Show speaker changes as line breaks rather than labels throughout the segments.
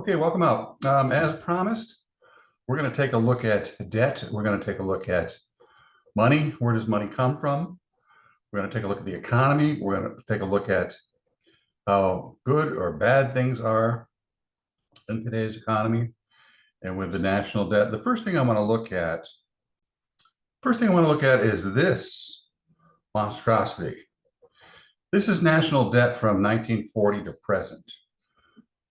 Okay, welcome out. As promised, we're going to take a look at debt. We're going to take a look at money. Where does money come from? We're going to take a look at the economy. We're going to take a look at how good or bad things are in today's economy and with the national debt. The first thing I want to look at, is this monstrosity. This is national debt from 1940 to present.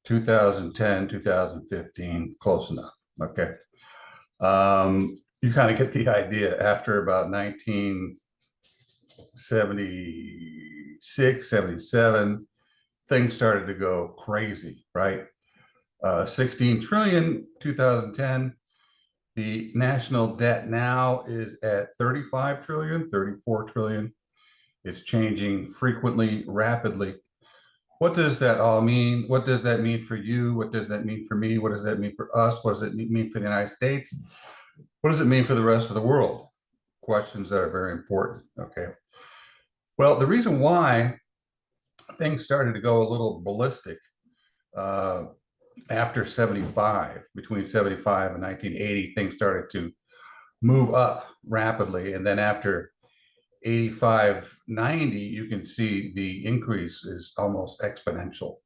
2010, 2015, close enough. Okay. You kind of get the idea. After about 1976, 77, things started to go crazy, right? 16 trillion, 2010. The national debt now is at 35 trillion, 34 trillion. It's changing frequently, rapidly. What does that all mean? What does that mean for you? What does that mean for me? What does that mean for us? What does it mean for the United States? What does it mean for the rest of the world? Questions that are very important, okay? Well, the reason why things started to go a little ballistic after 75, between 75 and 1980, things started to move up rapidly. And then after 85, 90, you can see the increase is almost exponential.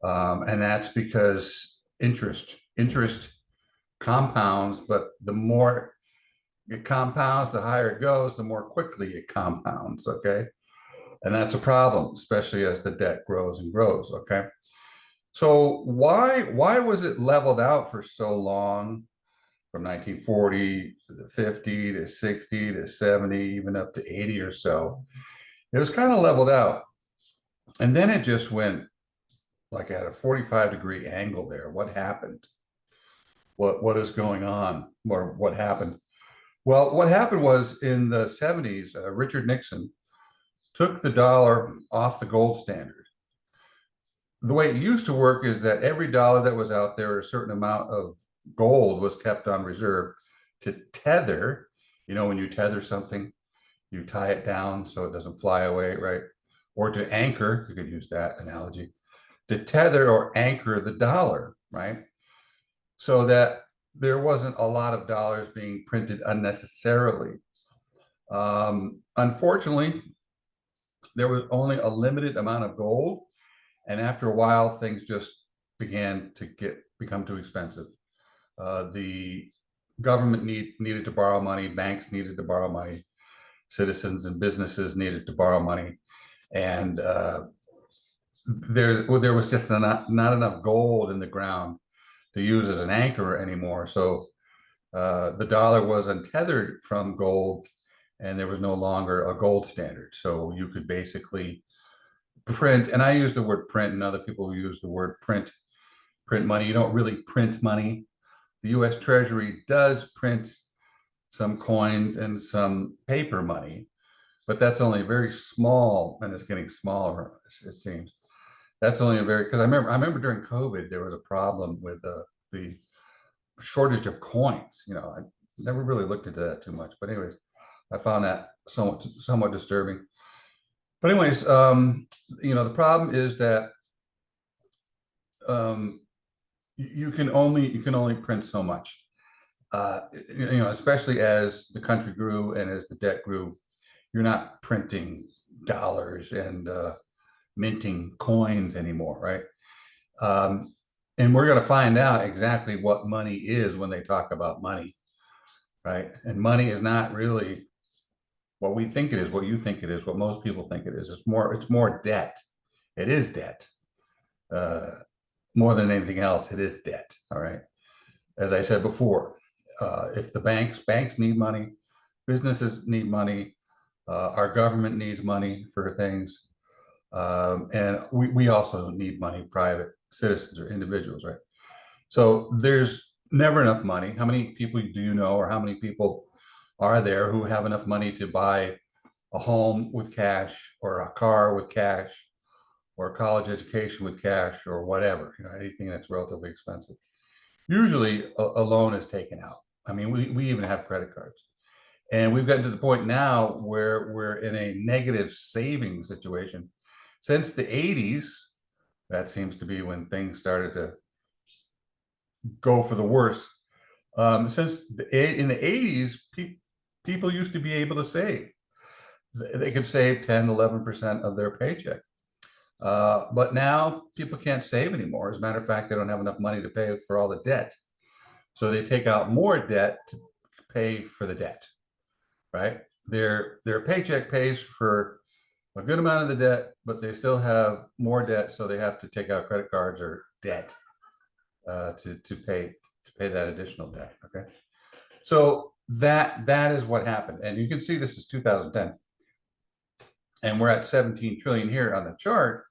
And that's because interest compounds, but the more it compounds, the higher it goes, the more quickly it compounds, okay? And that's a problem, especially as the debt grows and grows, okay? So why was it leveled out for so long? From 1940 to 50 to 60 to 70, even up to 80 or so. It was kind of leveled out. And then it just went like at a 45-degree angle there. What happened? What is going on? Or what happened? Well, what happened was in the 70s, Richard Nixon took the dollar off the gold standard. The way it used to work is that every dollar that was out there, a certain amount of gold was kept on reserve to tether. You know, when you tether something, you tie it down so it doesn't fly away, right? Or to anchor, you could use that analogy, to tether or anchor the dollar, right? So that there wasn't a lot of dollars being printed unnecessarily. Unfortunately, there was only a limited amount of gold. And after a while, things just began to become too expensive. The government needed to borrow money, banks needed to borrow money, citizens and businesses needed to borrow money, and there was just not enough gold in the ground to use as an anchor anymore. So the dollar was untethered from gold, and there was no longer a gold standard. So you could basically print, and I use the word print, and other people use the word print money. You don't really print money. The US Treasury does print some coins and some paper money, but that's only very small, and it's getting smaller, it seems. That's only a very, because I remember during COVID, there was a problem with the shortage of coins. You know, I never really looked into that too much, but anyways, I found that somewhat disturbing. But anyways, you know, the problem is that you can only print so much. You know, especially as the country grew and as the debt grew, you're not printing dollars and minting coins anymore, right? And we're going to find out exactly what money is when they talk about money, right? And money is not really what we think it is, what you think it is, what most people think it is. It's more debt. It is debt. More than anything else, it is debt. All right. As I said before, if the banks need money, businesses need money, our government needs money for things, and we also need money, private citizens or individuals, right? So there's never enough money. How many people do you know, or how many people are there who have enough money to buy a home with cash, or a car with cash, or a college education with cash, or whatever, you know, anything that's relatively expensive? Usually a loan is taken out. I mean, we even have credit cards. And we've gotten to the point now where we're in a negative savings situation. Since the 80s, that seems to be when things started to go for the worst. Since in the 80s, people used to be able to save. They could save 10, 11% of their paycheck. But now people can't save anymore. As a matter of fact, they don't have enough money to pay for all the debt. So they take out more debt to pay for the debt, right? Their paycheck pays for a good amount of the debt, but they still have more debt, so they have to take out credit cards or debt to pay that additional debt. Okay, so that is what happened, and you can see this is 2010, and we're at 17 trillion here on the chart.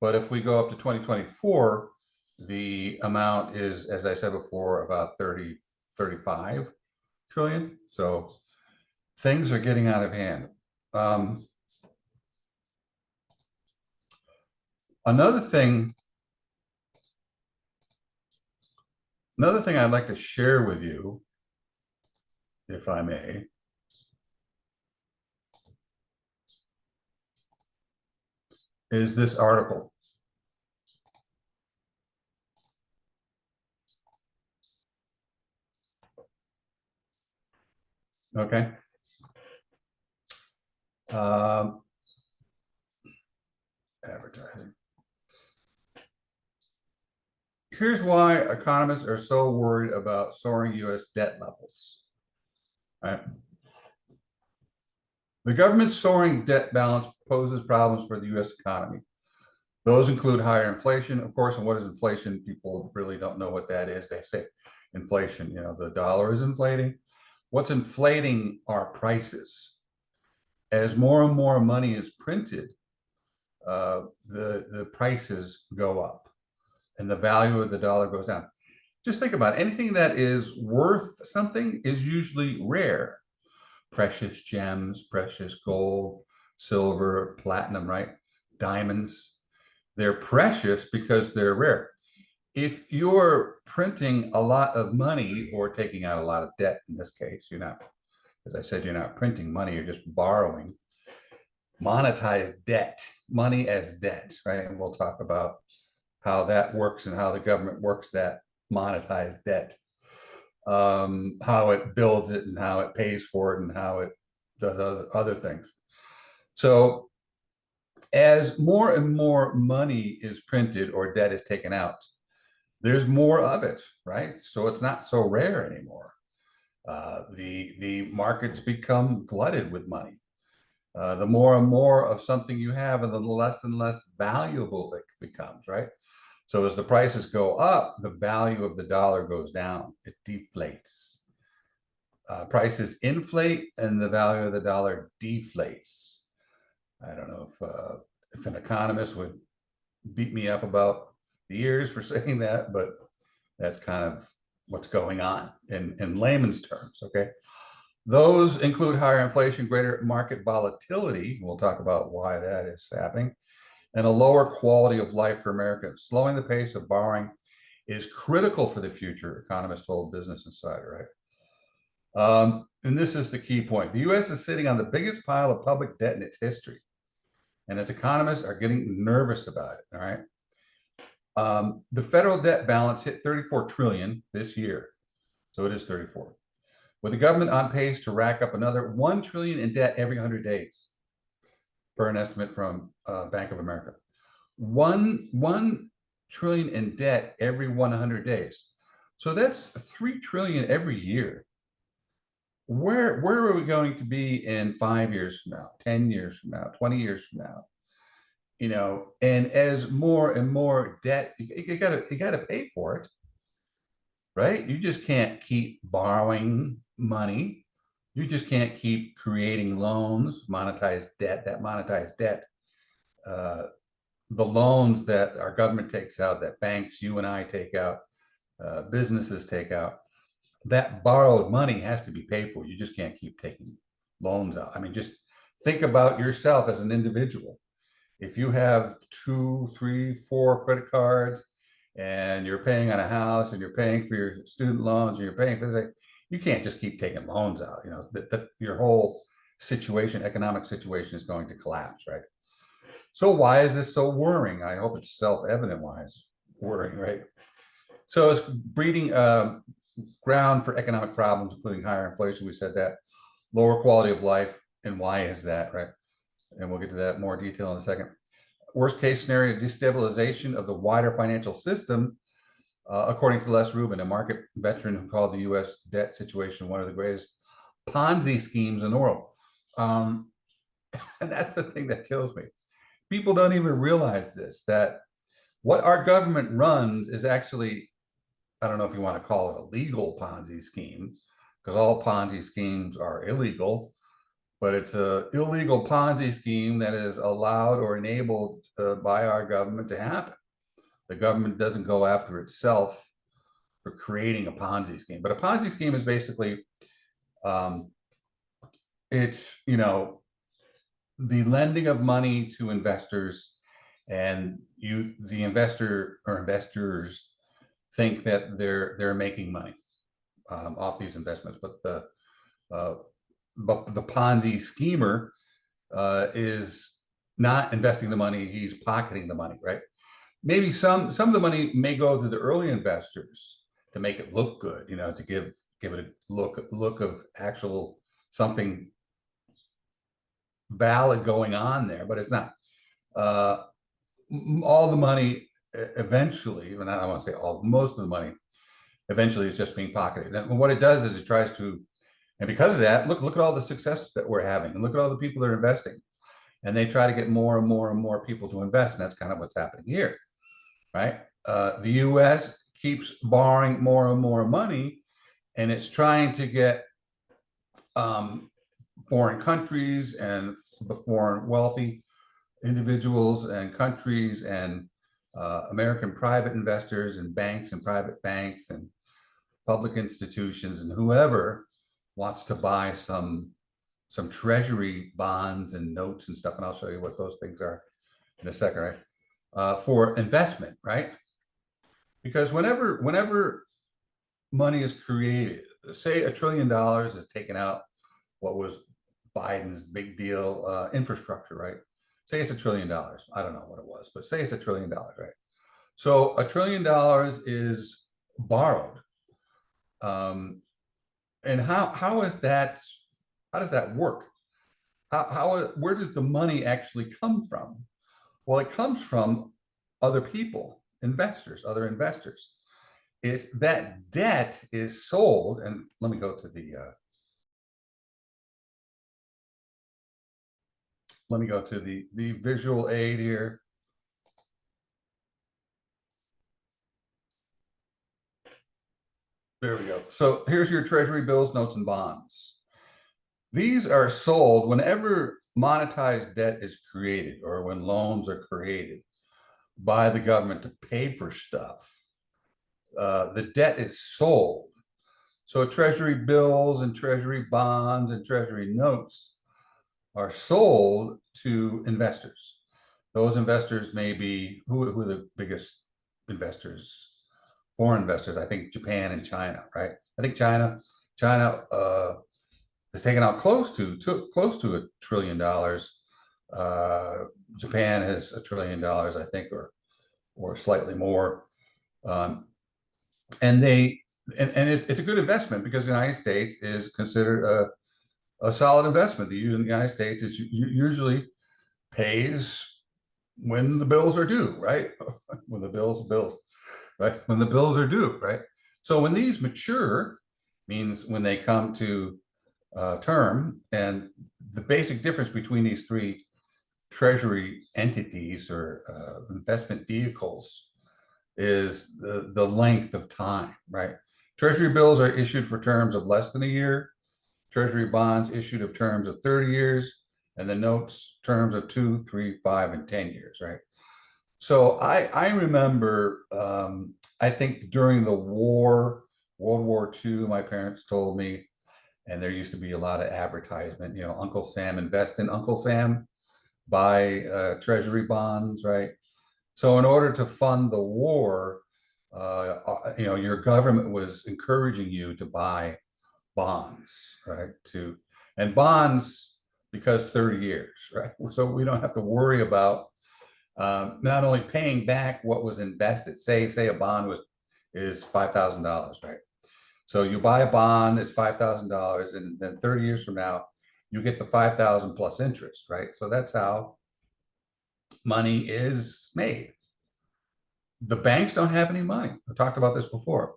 But if we go up to 2024, the amount is, as I said before, about 35 trillion. So things are getting out of hand. Another thing I'd like to share with you, if I may, is this article. Okay. Advertising. Here's why economists are so worried about soaring U.S. debt levels. Right? The government's soaring debt balance poses problems for the U.S. economy. Those include higher inflation, of course. And what is inflation? People really don't know what that is. They say inflation, the dollar is inflating. What's inflating are prices. As more and more money is printed, the prices go up and the value of the dollar goes down. Just think about it. Anything that is worth something is usually rare. Precious gems, precious gold, silver, platinum, right? Diamonds. They're precious because they're rare. If you're printing a lot of money or taking out a lot of debt, in this case, you're not, as I said, you're not printing money, you're just borrowing. Monetized debt, money as debt, right? And we'll talk about how that works and how the government works that monetized debt, how it builds it and how it pays for it and how it does other things. So as more and more money is printed or debt is taken out, there's more of it, right? So it's not so rare anymore. The markets become glutted with money. The more and more of something you have, and the less and less valuable it becomes, right? So as the prices go up, the value of the dollar goes down. It deflates. Prices inflate, and the value of the dollar deflates. I don't know if an economist would beat me up about the ears for saying that, but that's kind of what's going on in layman's terms, okay? Those include higher inflation, greater market volatility. We'll talk about why that is happening, and a lower quality of life for Americans. Slowing the pace of borrowing is critical for the future, economists told Business Insider, right? And this is the key point. The U.S. is sitting on the biggest pile of public debt in its history, and its economists are getting nervous about it, all right? The federal debt balance hit 34 trillion this year, so it is 34. With the government on pace to rack up another 1 trillion in debt every 100 days, per an estimate from Bank of America. 1 trillion in debt every 100 days. So that's 3 trillion every year. Where are we going to be in 5 years from now, 10 years from now, 20 years from now? And as more and more debt, you gotta pay for it, right? You just can't keep borrowing money. You just can't keep creating loans, monetized debt. That monetized debt, the loans that our government takes out, that banks, you and I take out, businesses take out, that borrowed money has to be paid for. You just can't keep taking loans out. I mean, just think about yourself as an individual. If you have 2, 3, 4 credit cards and you're paying on a house and you're paying for your student loans and you're paying for this, you can't just keep taking loans out. Your whole situation, economic situation is going to collapse, right? So why is this so worrying? I hope it's self-evident why it's worrying, right? So it's breeding ground for economic problems, including higher inflation. We said that, lower quality of life, and why is that, right? And we'll get to that in more detail in a second. Worst case scenario, destabilization of the wider financial system, according to Les Rubin, a market veteran who called the U.S. debt situation one of the greatest Ponzi schemes in the world. And that's the thing that kills me. People don't even realize this, that what our government runs is actually, I don't know if you want to call it a legal Ponzi scheme, because all Ponzi schemes are illegal, but it's an illegal Ponzi scheme that is allowed or enabled by our government to happen. The government doesn't go after itself for creating a Ponzi scheme, but a Ponzi scheme is basically, it's, the lending of money to investors, and the investor or investors think that they're making money off these investments, but the Ponzi schemer is not investing the money; he's pocketing the money, right? Maybe some of the money may go to the early investors to make it look good, to give it a look of actual something valid going on there, but it's not. All the money eventually, and I don't want to say all, most of the money eventually is just being pocketed. And what it does is it tries to, and because of that, look at all the success that we're having, and look at all the people that are investing, and they try to get more and more and more people to invest, and that's kind of what's happening here, right? The U.S. keeps borrowing more and more money, and it's trying to get foreign countries and the foreign wealthy individuals and countries and American private investors and banks and private banks and public institutions and whoever wants to buy some treasury bonds and notes and stuff, and I'll show you what those things are in a second, right? For investment, right? Because whenever money is created, say $1 trillion is taken out, what was Biden's big deal infrastructure, right? Say it's $1 trillion. I don't know what it was, but say it's $1 trillion, right? So $1 trillion is borrowed. And how is that? How does that work? Where does the money actually come from? Well, it comes from other people, investors, other investors. It's that debt is sold, and let me go to the visual aid here. There we go. So here's your treasury bills, notes, and bonds. These are sold whenever monetized debt is created, or when loans are created by the government to pay for stuff. The debt is sold. So treasury bills and treasury bonds and treasury notes are sold to investors. Those investors may be, who are the biggest investors? Foreign investors, I think Japan and China, right? I think China has taken out close to $1 trillion. Japan has $1 trillion, I think, or slightly more. And it's a good investment because the United States is considered a solid investment. The United States is usually pays when the bills are due, right? When the bills, right? When the bills are due, right? So when these mature, means when they come to term, and the basic difference between these three treasury entities or investment vehicles is the length of time, right? Treasury bills are issued for terms of less than a year. Treasury bonds issued of terms of 30 years, and the notes terms of 2, 3, 5, and 10 years, right? So I remember, I think during the war, World War II, my parents told me, and there used to be a lot of advertisement, Uncle Sam, invest in Uncle Sam, buy treasury bonds, right? So in order to fund the war, your government was encouraging you to buy bonds, right? And bonds, because 30 years, right? So we don't have to worry about not only paying back what was invested. Say a bond was is $5,000, right? So you buy a bond, it's $5,000, and then 30 years from now, you get the 5,000 plus interest, right? So that's how money is made. The banks don't have any money. I talked about this before.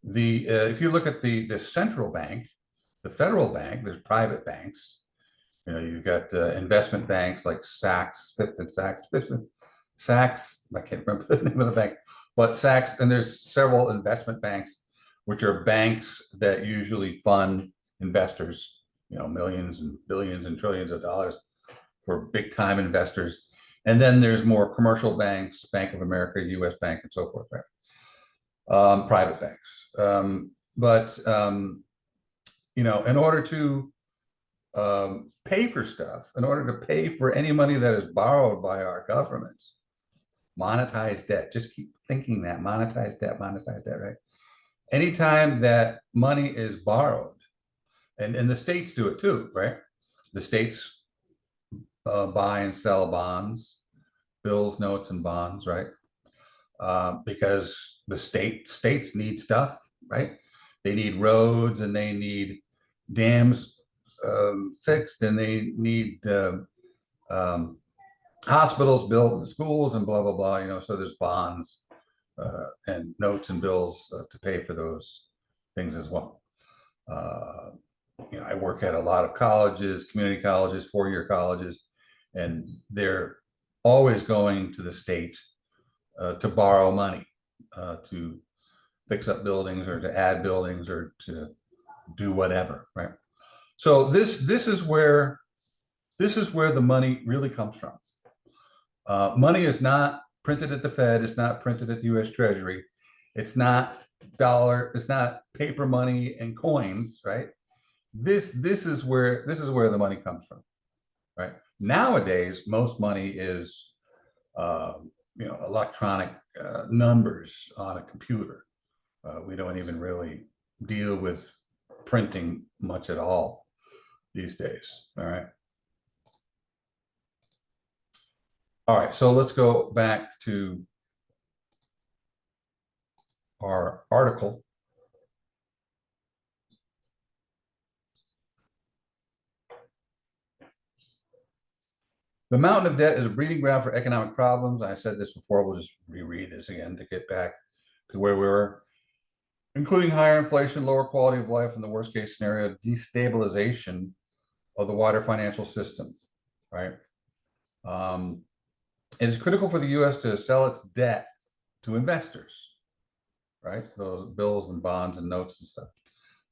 If you look at the central bank, the federal bank, there's private banks. You know, you've got investment banks like Saks, Saks. I can't remember the name of the bank, but Saks, and there's several investment banks, which are banks that usually fund investors, you know, millions and billions and trillions of dollars for big time investors. And then there's more commercial banks, Bank of America, US Bank, and so forth, right? Private banks. But you know, in order to pay for stuff, in order to pay for any money that is borrowed by our governments, monetize debt. Just keep thinking that monetize debt, right? Anytime that money is borrowed, and the states do it too, right? The states buy and sell bonds, bills, notes, and bonds, right? Because the states need stuff, right? They need roads and they need dams fixed, and they need hospitals built and schools and blah blah blah. You know, so there's bonds and notes and bills to pay for those things as well. You know, I work at a lot of colleges, community colleges, four-year colleges, and they're always going to the state to borrow money to fix up buildings or to add buildings or to do whatever, right? So this is where the money really comes from. Money is not printed at the Fed. It's not printed at the U.S. Treasury. It's not it's not paper money and coins, right? This is where the money comes from, right? Nowadays, most money is you know, electronic numbers on a computer. We don't even really deal with printing much at all these days. All right. All right, so let's go back to our article. The mountain of debt is a breeding ground for economic problems. I said this before, we'll just reread this again to get back to where we were, including higher inflation, lower quality of life, and the worst case scenario, destabilization of the wider financial system, right? It is critical for the U.S. to sell its debt to investors, right? Those bills and bonds and notes and stuff,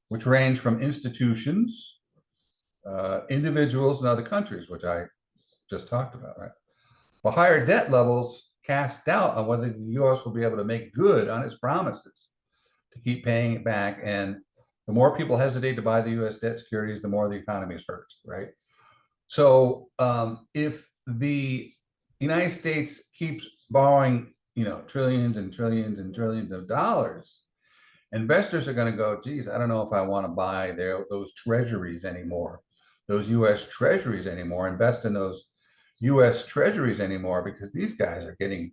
which range from institutions, individuals, and other countries, which I just talked about, right? But higher debt levels cast doubt on whether the U.S. will be able to make good on its promises to keep paying it back. And the more people hesitate to buy the U.S. debt securities, the more the economy is hurt, right? So if the United States keeps borrowing, you know, trillions and trillions and trillions of dollars, investors are going to go, geez, I don't know if I want to buy those treasuries anymore, those U.S. treasuries anymore, invest in those U.S. treasuries anymore, because these guys are getting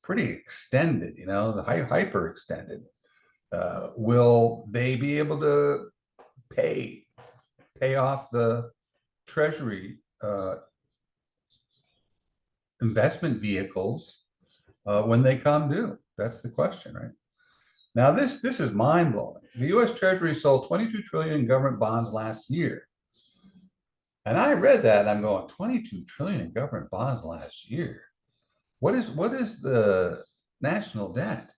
pretty extended, you know, the hyper extended. Will they be able to pay off the treasury investment vehicles when they come due? That's the question, right? Now, this is mind-blowing. The U.S. Treasury sold 22 trillion in government bonds last year. And I read that and I'm going, 22 trillion in government bonds last year. What is the national debt?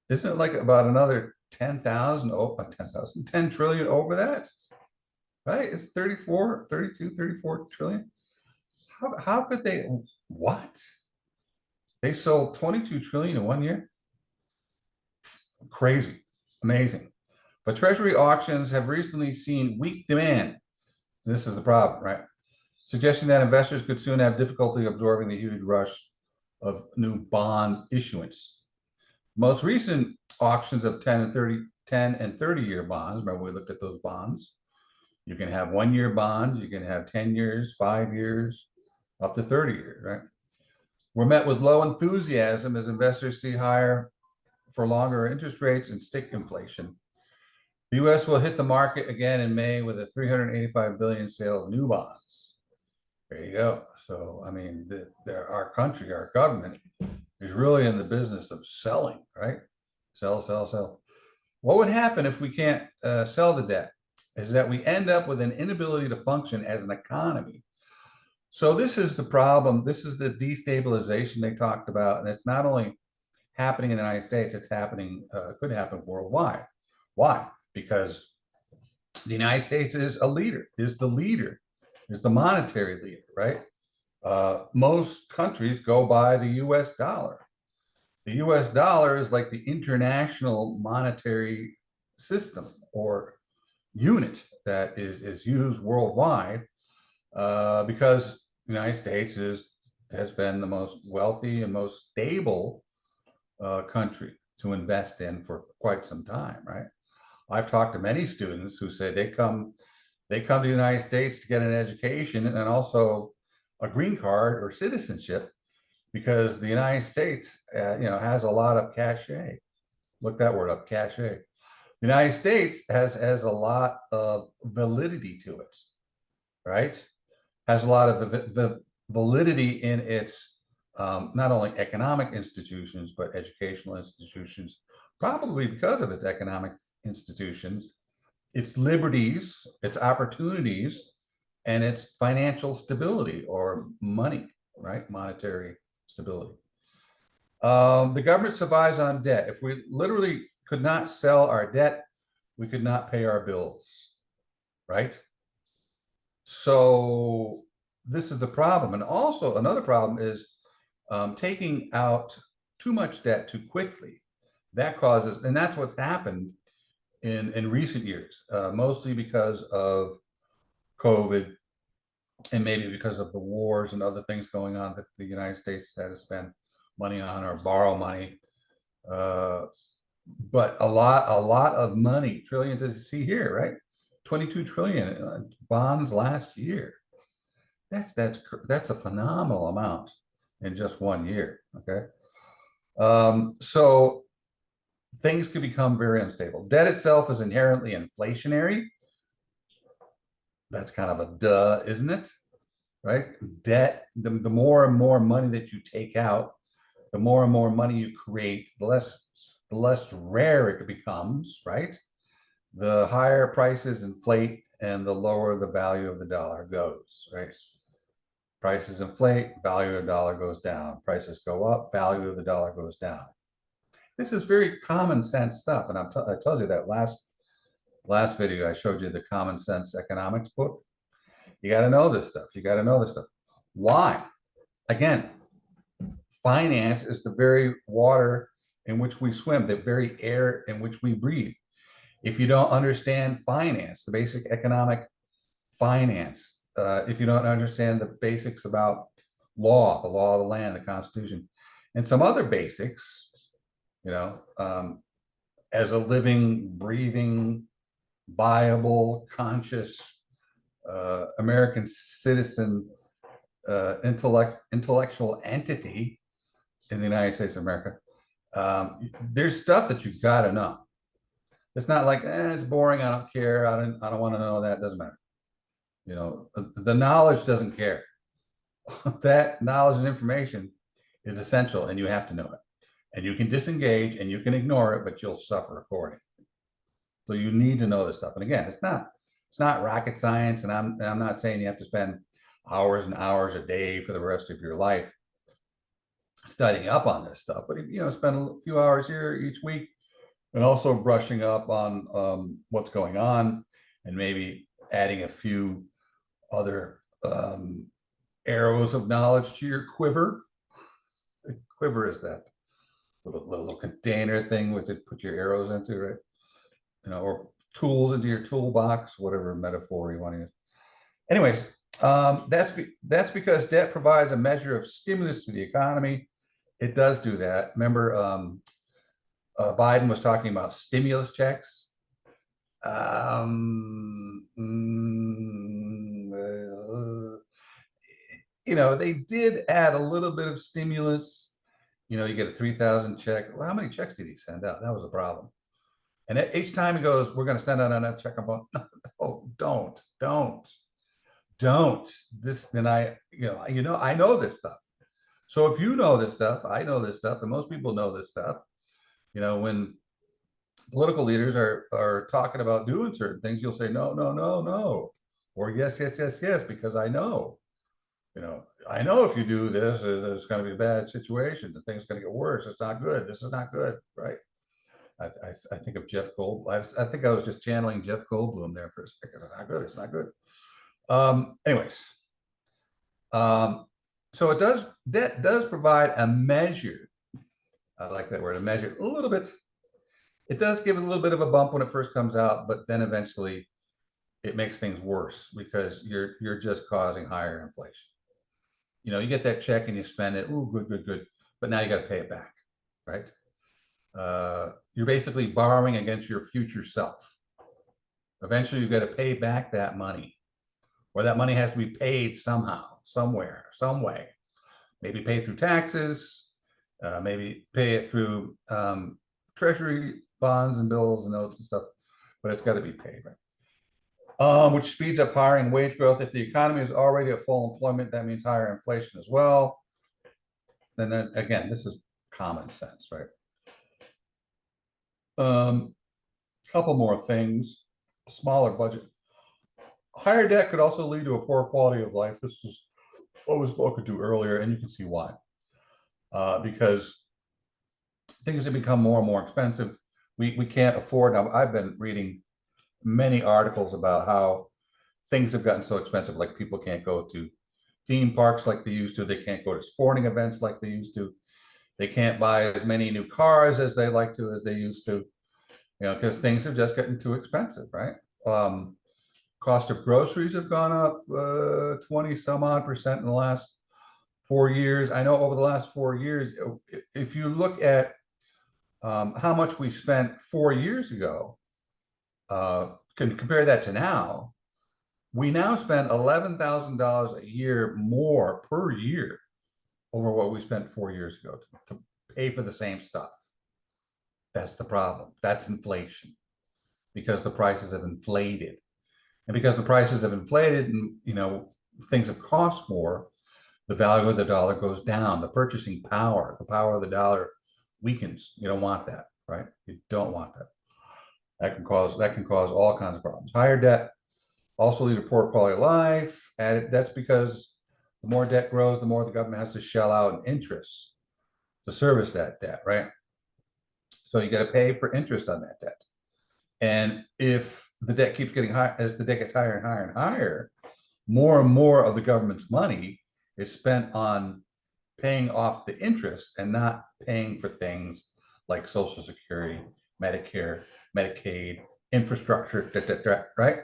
Isn't it like about another 10,000, 10 trillion over that? Right? It's 34 trillion. How could they, what? They sold 22 trillion in 1 year? Crazy, amazing. But treasury auctions have recently seen weak demand. This is the problem, right? Suggesting that investors could soon have difficulty absorbing the huge rush of new bond issuance. Most recent auctions of 10 and 30-year bonds, remember we looked at those bonds. You can have 1 year bonds, you can have 10 years, 5 years, up to 30 years, right? Were met with low enthusiasm as investors see higher for longer interest rates and stick inflation. The U.S. will hit the market again in May with a 385 billion sale of new bonds. There you go. So, I mean, our country, our government is really in the business of selling, right? Sell, sell, sell. What would happen if we can't sell the debt is that we end up with an inability to function as an economy. So this is the problem. This is the destabilization they talked about. And it's not only happening in the United States, it's happening, could happen worldwide. Why? Because the United States is a leader, is the monetary leader, right? Most countries go by the US dollar. The US dollar is like the international monetary system or unit that is used worldwide because the United States has been the most wealthy and most stable country to invest in for quite some time, right? I've talked to many students who say they come to the United States to get an education and also a green card or citizenship because the United States, has a lot of cachet. Look that word up, cachet. The United States has a lot of validity to it, right? Has a lot of the validity in its not only economic institutions, but educational institutions, probably because of its economic institutions, its liberties, its opportunities, and its financial stability or money, right? Monetary stability. The government survives on debt. If we literally could not sell our debt, we could not pay our bills, right? So this is the problem. And also another problem is taking out too much debt too quickly. That causes, and that's what's happened in recent years, mostly because of COVID and maybe because of the wars and other things going on that the United States had to spend money on or borrow money. But a lot of money, trillions, as you see here, right? 22 trillion bonds last year. That's a phenomenal amount in just 1 year. Okay. So things could become very unstable. Debt itself is inherently inflationary. That's kind of a duh, isn't it? Right? Debt, the more and more money that you take out, the more and more money you create, the less rare it becomes, right? The higher prices inflate and the lower the value of the dollar goes, right? Prices inflate, value of the dollar goes down. Prices go up, value of the dollar goes down. This is very common sense stuff. And I told you that last video, I showed you the common sense economics book. You got to know this stuff. You got to know this stuff. Why? Again, finance is the very water in which we swim, the very air in which we breathe. If you don't understand finance, the basic economic finance, if you don't understand the basics about law, the law of the land, the Constitution, and some other basics, as a living, breathing, viable, conscious American citizen, intellectual entity in the United States of America, there's stuff that you've got to know. It's not like it's boring. I don't care. I don't want to know that. It doesn't matter. The knowledge doesn't care. That knowledge and information is essential, and you have to know it. And you can disengage and you can ignore it, but you'll suffer accordingly. So you need to know this stuff. And again, it's not rocket science. And I'm not saying you have to spend hours and hours a day for the rest of your life studying up on this stuff. But spend a few hours here each week, and also brushing up on what's going on, and maybe adding a few other arrows of knowledge to your quiver. A quiver is that little container thing which you put your arrows into, right? Or tools into your toolbox, whatever metaphor you want to use. Anyways, that's because debt provides a measure of stimulus to the economy. It does do that. Remember, Biden was talking about stimulus checks. They did add a little bit of stimulus, you get a 3,000 check. Well, how many checks did he send out? That was the problem. And each time he goes, we're going to send out another check. I'm going, no, don't. This, and I know this stuff. So if you know this stuff, I know this stuff, and most people know this stuff. When political leaders are talking about doing certain things, you'll say no, no, no, no, or yes, yes, yes, yes, because I know. I know if you do this, there's going to be a bad situation. The thing's going to get worse. It's not good. This is not good, right? I think of Jeff Goldblum. I think I was just channeling Jeff Goldblum there for a second. It's not good. It's not good. Anyways, so that does provide a measure. I like that word, a measure, a little bit. It does give it a little bit of a bump when it first comes out, but then eventually it makes things worse because you're just causing higher inflation. You get that check and you spend it. Ooh, good, good, good. But now you got to pay it back, right? You're basically borrowing against your future self. Eventually, you've got to pay back that money, or that money has to be paid somehow, somewhere, some way. Maybe pay through taxes, maybe pay it through treasury bonds and bills and notes and stuff, but it's got to be paid, right? Which speeds up hiring, wage growth. If the economy is already at full employment, that means higher inflation as well. And then again, this is common sense, right? Couple more things. Smaller budget. Higher debt could also lead to a poor quality of life. This is what was spoken to earlier, and you can see why. Because things have become more and more expensive. We can't afford. Now, I've been reading many articles about how things have gotten so expensive, like people can't go to theme parks like they used to. They can't go to sporting events like they used to. They can't buy as many new cars as they like to, as they used to, because things have just gotten too expensive, right? Cost of groceries have gone up 20 some odd percent in the last 4 years. I know over the last 4 years, if you look at how much we spent 4 years ago, can compare that to now, we now spend $11,000 a year more per year over what we spent 4 years ago to pay for the same stuff. That's the problem. That's inflation, because the prices have inflated. And because the prices have inflated and things have cost more, the value of the dollar goes down. The purchasing power, the power of the dollar weakens. You don't want that, right? You don't want that. That can cause all kinds of problems. Higher debt also lead to poor quality of life. And that's because the more debt grows, the more the government has to shell out in interest to service that debt, right? So you got to pay for interest on that debt. And if the debt keeps getting high, as the debt gets higher and higher and higher, more and more of the government's money is spent on paying off the interest and not paying for things like Social Security, Medicare, Medicaid, infrastructure, right?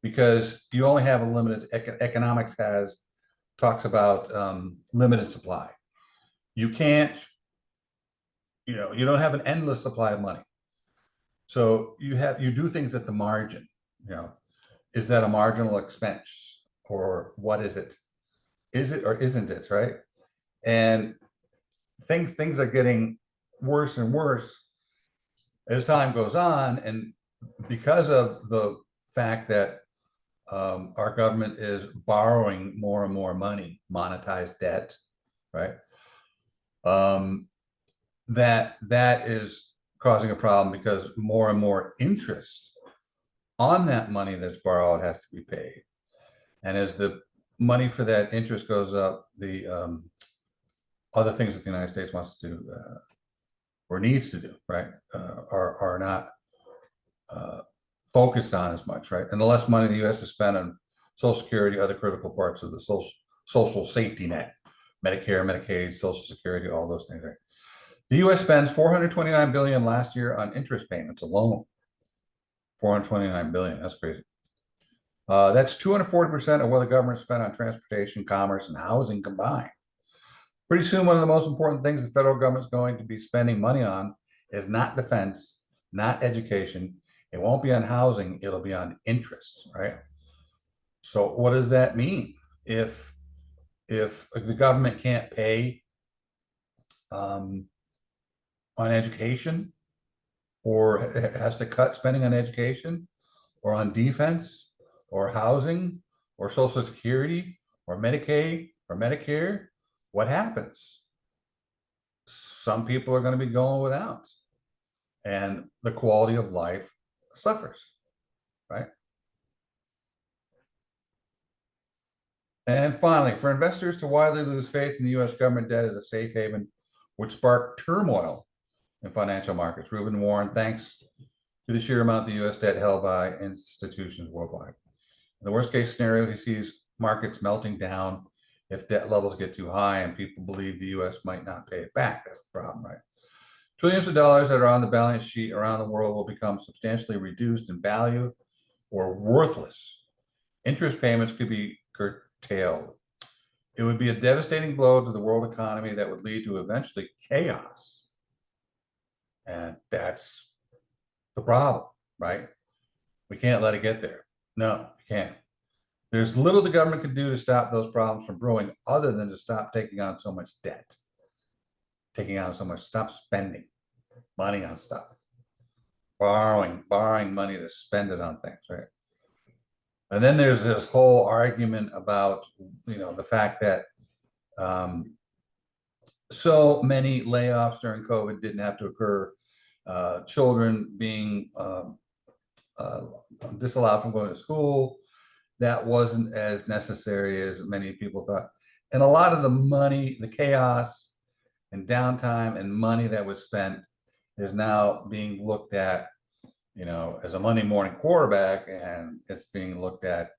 Because you only have a limited, economics talks about limited supply. You can't, you don't have an endless supply of money. So you do things at the margin. Is that a marginal expense, or what is it? Is it or isn't it, right? And things are getting worse and worse as time goes on, and because of the fact that our government is borrowing more and more money, monetized debt, right? That is causing a problem, because more and more interest on that money that's borrowed has to be paid. And as the money for that interest goes up, the other things that the United States wants to do or needs to do, right, are not focused on as much, right? And the less money the U.S. has spent on Social Security, other critical parts of the social safety net, Medicare, Medicaid, Social Security, all those things, right? The U.S. spends $429 billion last year on interest payments alone. $429 billion. That's crazy. That's 240% of what the government spent on transportation, commerce, and housing combined. Pretty soon, one of the most important things the federal government's going to be spending money on is not defense, not education. It won't be on housing. It'll be on interest, right? So what does that mean? If the government can't pay um, on education, or has to cut spending on education, or on defense, or housing, or Social Security, or Medicaid, or Medicare, what happens? Some people are going to be going without, and the quality of life suffers, right? And finally, for investors to widely lose faith in the US government debt as a safe haven would spark turmoil in financial markets. Reuben Warren, thanks to the sheer amount of the US debt held by institutions worldwide. In the worst case scenario, he sees markets melting down if debt levels get too high and people believe the US might not pay it back. That's the problem, right? Trillions of dollars that are on the balance sheet around the world will become substantially reduced in value or worthless. Interest payments could be curtailed. It would be a devastating blow to the world economy that would lead to eventually chaos. And that's the problem, right? We can't let it get there. No, we can't. There's little the government can do to stop those problems from brewing other than to stop taking on so much debt, stop spending money on stuff, borrowing money to spend it on things, right? And then there's this whole argument about, the fact that so many layoffs during COVID didn't have to occur. Children being disallowed from going to school, that wasn't as necessary as many people thought. And a lot of the money, the chaos and downtime and money that was spent is now being looked at, as a Monday morning quarterback, and it's being looked at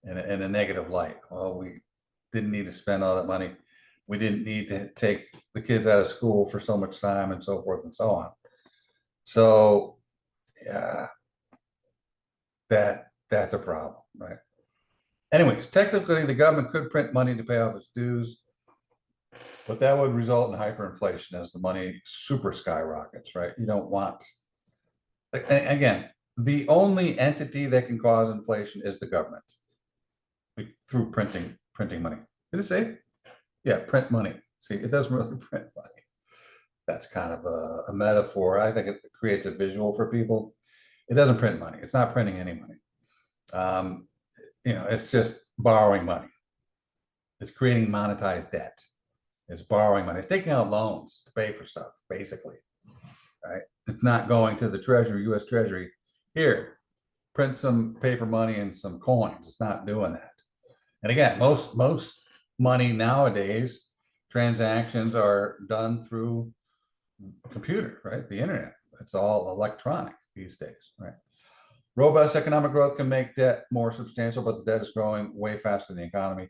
in a negative light. Well, we didn't need to spend all that money. We didn't need to take the kids out of school for so much time and so forth and so on. So, yeah, that's a problem, right? Anyways, technically, the government could print money to pay off its dues, but that would result in hyperinflation as the money super skyrockets, right? You don't want, again, the only entity that can cause inflation is the government through printing money. Did it say? Yeah, print money. See, it doesn't really print money. That's kind of a metaphor. I think it creates a visual for people. It doesn't print money. It's not printing any money. It's just borrowing money. It's creating monetized debt. It's borrowing money. It's taking out loans to pay for stuff, basically. Right? It's not going to the Treasury, U.S. Treasury. Here, print some paper money and some coins. It's not doing that. And again, most money nowadays, transactions are done through a computer, right? The internet. It's all electronic these days, right? Robust economic growth can make debt more substantial, but the debt is growing way faster than the economy.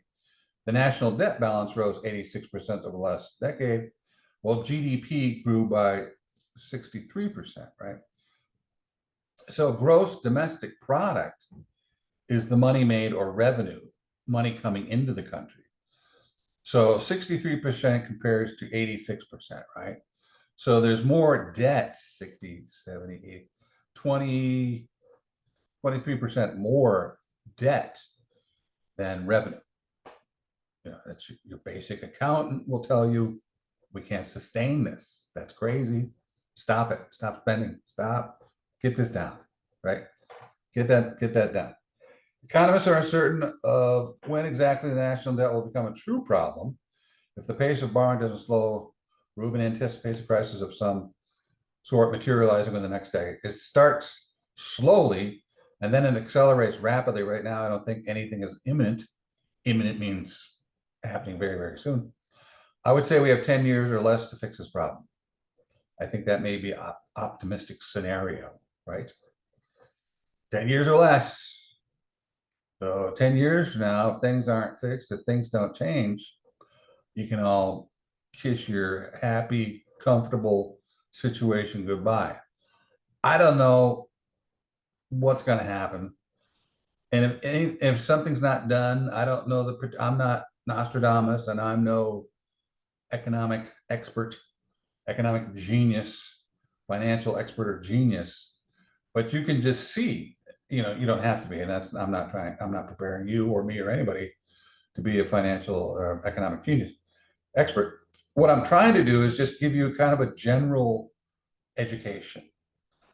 The national debt balance rose 86% over the last decade, while GDP grew by 63%, right? So gross domestic product is the money made or revenue, money coming into the country. So 63% compares to 86%, right? So there's more debt, 60, 70, 80, 20, 23% more debt than revenue. That's your basic accountant will tell you, we can't sustain this. That's crazy. Stop it. Stop spending. Stop. Get this down, right? Get that down. Economists are uncertain of when exactly the national debt will become a true problem. If the pace of borrowing doesn't slow, Rubin anticipates a crisis of some sort materializing in the next decade. It starts slowly and then it accelerates rapidly. Right now, I don't think anything is imminent. Imminent means happening very, very soon. I would say we have 10 years or less to fix this problem. I think that may be an optimistic scenario, right? 10 years or less. So 10 years from now, if things aren't fixed, if things don't change, you can all kiss your happy, comfortable situation goodbye. I don't know what's going to happen. And if something's not done, I don't know I'm not Nostradamus and I'm no economic expert, economic genius, financial expert or genius, but you can just see, you don't have to be, and I'm not preparing you or me or anybody to be a financial or economic genius expert. what I'm trying to do is just give you kind of a general education,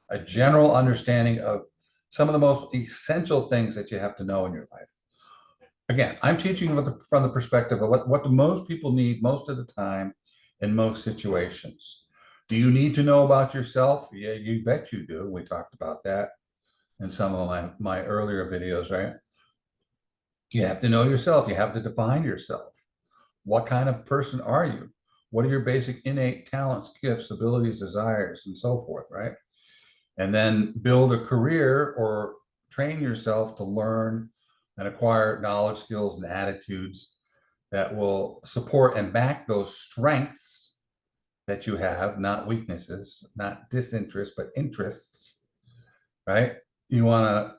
a general understanding of some of the most essential things that you have to know in your life. Again, I'm teaching from the perspective of what do most people need most of the time in most situations. Do you need to know about yourself? Yeah, you bet you do. We talked about that in some of my earlier videos, right? You have to know yourself. You have to define yourself. What kind of person are you? What are your basic innate talents, gifts, abilities, desires, and so forth, right? And then build a career or train yourself to learn and acquire knowledge, skills, and attitudes that will support and back those strengths that you have, not weaknesses, not disinterest, but interests, right? You want to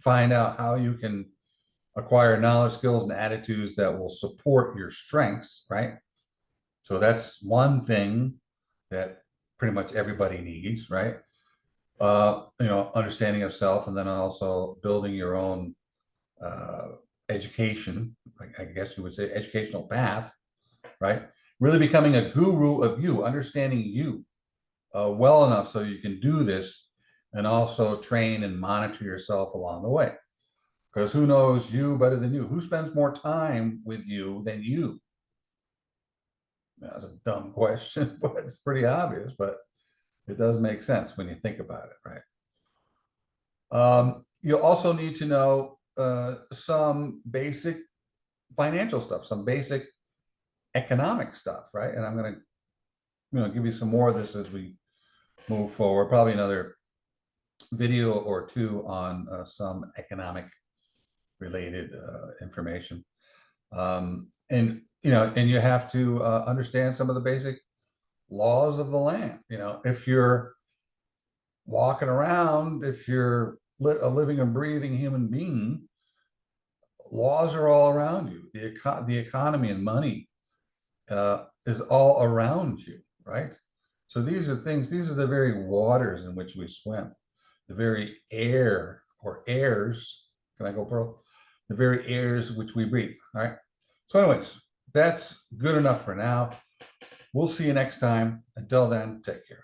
find out how you can acquire knowledge, skills, and attitudes that will support your strengths, right? So that's one thing that pretty much everybody needs, right? Understanding of self, and then also building your own education, I guess you would say educational path, right? Really becoming a guru of you, understanding you well enough so you can do this and also train and monitor yourself along the way. Because who knows you better than you? Who spends more time with you than you? That's a dumb question, but it's pretty obvious, but it does make sense when you think about it, right? You'll also need to know some basic financial stuff, some basic economic stuff, right? And I'm going to, give you some more of this as we move forward. Probably another video or two on some economic related information. And you have to understand some of the basic laws of the land. If you're walking around, if you're a living and breathing human being, laws are all around you. The economy and money is all around you, right? So these are the very waters in which we swim, the very air or airs. Can I go, Pearl? The very airs which we breathe. All right. So, anyways, that's good enough for now. We'll see you next time. Until then, take care.